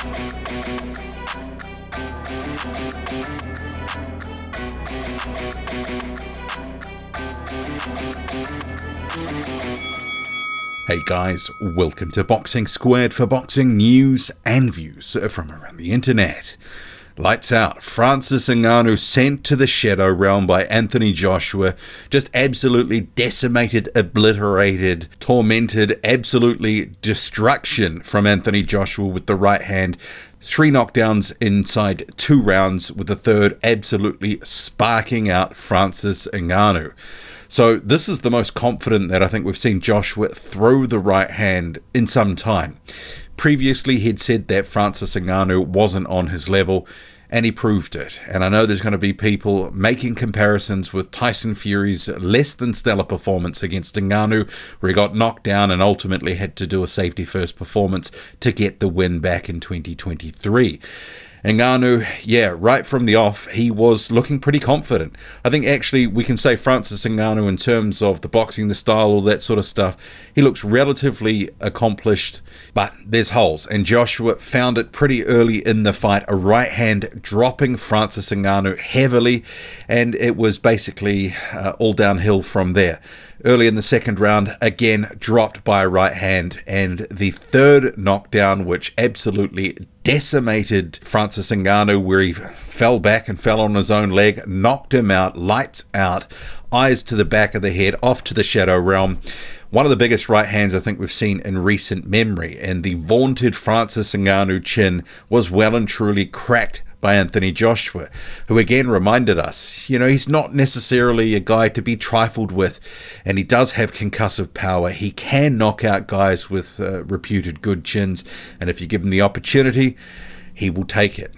Hey guys, welcome to Boxing Squared for boxing news and views from around the internet. Lights out. Francis Ngannou sent to the shadow realm by Anthony Joshua. Just absolutely decimated, obliterated, tormented, absolutely destruction from Anthony Joshua with the right hand. 3 knockdowns inside 2 rounds, with the third absolutely sparking out Francis Ngannou. So this is the most confident that I think we've seen Joshua throw the right hand in some time. Previously, he'd said that Francis Ngannou wasn't on his level, and he proved it. And I know there's going to be people making comparisons with Tyson Fury's less than stellar performance against Ngannou, where he got knocked down and ultimately had to do a safety-first performance to get the win back in 2023. Ngannou, right from the off, he was looking pretty confident. I think actually we can say Francis Ngannou, in terms of the boxing, the style, all that sort of stuff, he looks relatively accomplished, but there's holes. And Joshua found it pretty early in the fight, a right hand dropping Francis Ngannou heavily, and it was basically all downhill from there. Early in the second round, again dropped by a right hand, and the third knockdown, which absolutely decimated Francis Ngannou, where he fell back and fell on his own leg, knocked him out, lights out, eyes to the back of the head, off to the shadow realm. One of the biggest right hands I think we've seen in recent memory, and the vaunted Francis Ngannou chin was well and truly cracked by Anthony Joshua, who again reminded us, he's not necessarily a guy to be trifled with, and he does have concussive power. He can knock out guys with reputed good chins, and if you give him the opportunity, he will take it.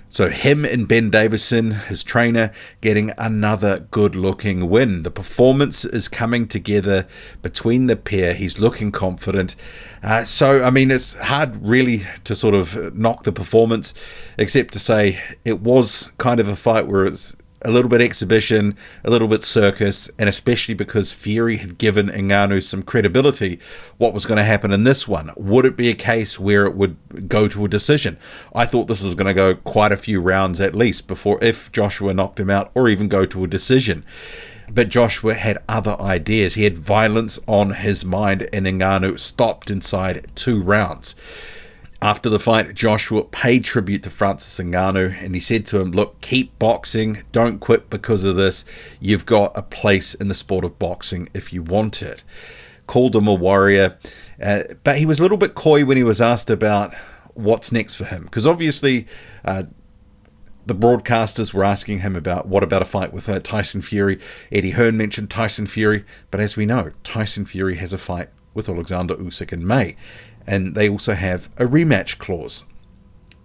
So him and Ben Davison, his trainer, getting another good-looking win. The performance is coming together between the pair. He's looking confident. It's hard really to sort of knock the performance, except to say it was kind of a fight where it's a little bit exhibition, a little bit circus, and especially because Fury had given Ngannou some credibility. What was going to happen in this one? Would it be a case where it would go to a decision? I thought this was going to go quite a few rounds at least before, if Joshua knocked him out, or even go to a decision. But Joshua had other ideas. He had violence on his mind, and Ngannou stopped inside 2 rounds. After the fight, Joshua paid tribute to Francis Ngannou, and he said to him, look, keep boxing, don't quit because of this. You've got a place in the sport of boxing if you want it. Called him a warrior, but he was a little bit coy when he was asked about what's next for him, because obviously the broadcasters were asking him about what about a fight with Tyson Fury. Eddie Hearn mentioned Tyson Fury, but as we know, Tyson Fury has a fight with Alexander Usyk in May, and they also have a rematch clause.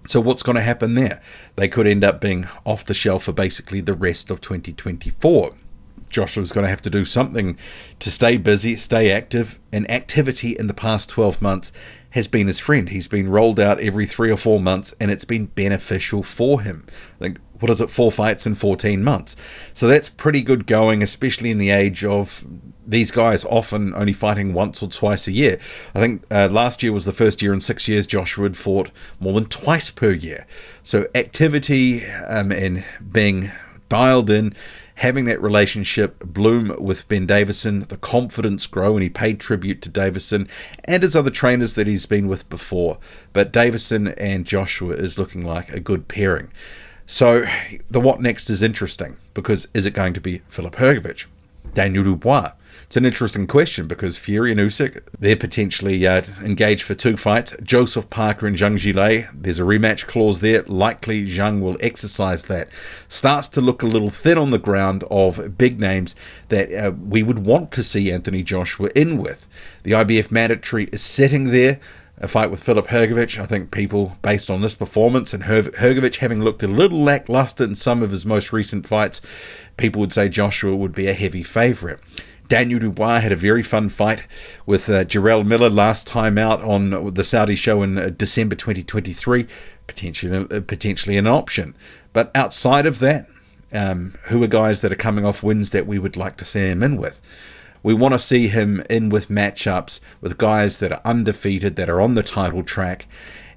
So what's going to happen there? They could end up being off the shelf for basically the rest of 2024. Joshua's going to have to do something to stay busy, stay active, and activity in the past 12 months has been his friend. He's been rolled out every 3 or 4 months, and it's been beneficial for him. Like, 4 fights in 14 months. So that's pretty good going, especially in the age of these guys often only fighting once or twice a year. I think last year was the first year in 6 years Joshua had fought more than twice per year. So activity and being dialed in, having that relationship bloom with Ben Davison, the confidence grow, and he paid tribute to Davison and his other trainers that he's been with before. But Davison and Joshua is looking like a good pairing. So the what next is interesting, because is it going to be Filip Hrgović, Daniel Dubois? It's an interesting question, because Fury and Usyk, they're potentially engaged for 2 fights. Joseph Parker and Zhang Zhilei, there's a rematch clause there. Likely Zhang will exercise that. Starts to look a little thin on the ground of big names that we would want to see Anthony Joshua in with. The IBF mandatory is sitting there. A fight with Filip Hrgović, I think people, based on this performance and Hrgović having looked a little lackluster in some of his most recent fights, people would say Joshua would be a heavy favourite. Daniel Dubois had a very fun fight with Jarrell Miller last time out on the Saudi show in December 2023, potentially an option. But outside of that, who are guys that are coming off wins that we would like to see him in with? We want to see him in with matchups with guys that are undefeated, that are on the title track,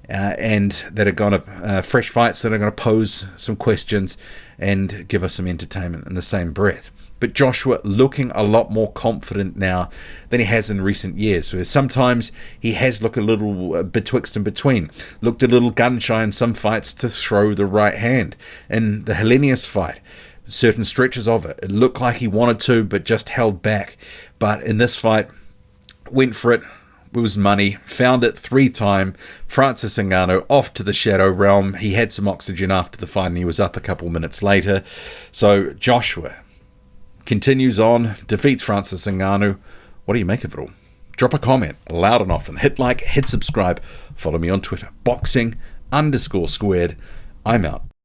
and that are going to fresh fights that are going to pose some questions and give us some entertainment in the same breath. But Joshua looking a lot more confident now than he has in recent years. So sometimes he has looked a little betwixt and between, looked a little gun-shy in some fights to throw the right hand. In the Helenius fight, certain stretches of it looked like he wanted to, but just held back. But in this fight, went for it. It was money, found it 3-time. Francis Ngannou off to the shadow realm. He had some oxygen after the fight and he was up a couple minutes later. So Joshua continues on, defeats Francis Ngannou. What do you make of it all? Drop a comment, loud and often. Hit like, hit subscribe. Follow me on Twitter, boxing_squared. I'm out.